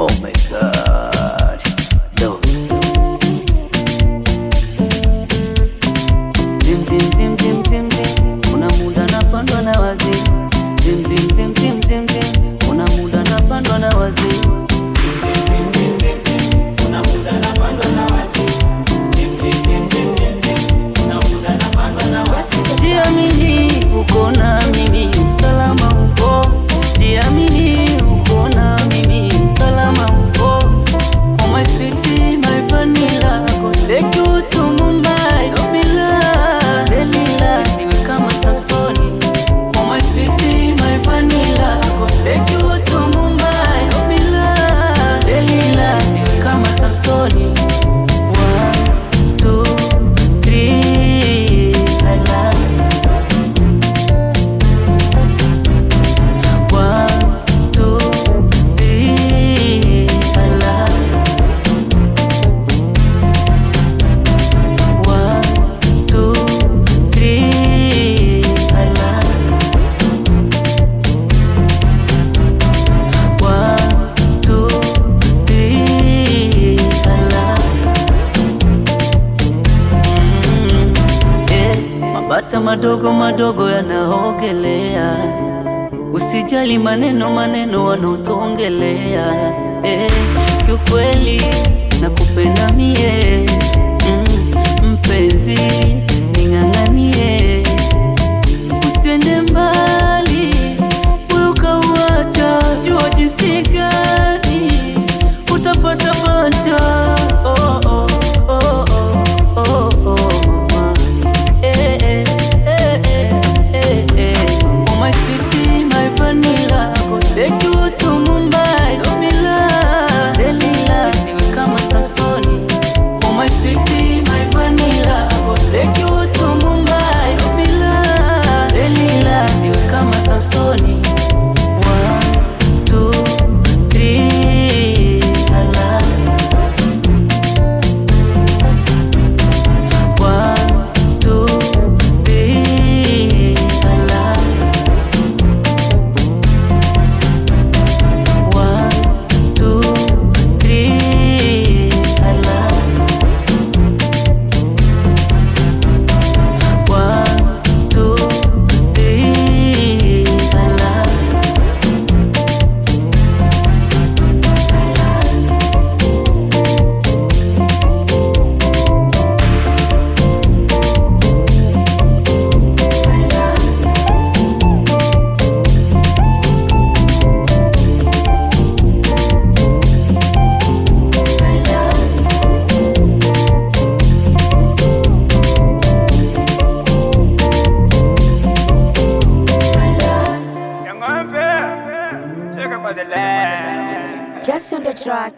Oh my God, those zim zim zim zim zim zim, kuna muda napandwa na wazi. Zim zim zim zim zim zim, kuna muda napandwa na wazi. Zim zim zim zim zim zim, kuna muda napandwa na wazi. Zim zim zim zim zim zim, kuna muda napandwa na wazi. Jiamini uko na mimi, usalama uko. Jiamini uko na mimi, usalama uko. Oh my sweetie, my vanilla, go take you to Mumbai. No bila Delila, siwe kama Samsoni. Oh my sweetie, my vanilla, go take you to Mumbai. No bila Delila, siwe kama Samsoni. 1, 2, 3, I love you. 1, 2, 3, I love you. 1, 2, 3, I love you. 1, 2, 3, I love you. Mabata madogo madogo yanaogelea, usijali maneno maneno wanaotuongelea. Kiukweli nakupenda mie, mpenzi ning'ang'anie, usiende mbali wewe ukauacha, jua jinsi gani utapata macho. Oh, oh, oh, oh, oh, oh, mama. Oh my sweetie, my vanilla, go take you to Mumbai. No bila Delila, siwe kama Samsoni. Oh my sweetie, my vanilla, go take you to Mumbai. No bila Delila, siwe kama Samsoni. 1, 2, 3, I love you. 1, 2, 3, I love you. 1, 2, 3, I love you. 1, 2, 3, I love Just on the track.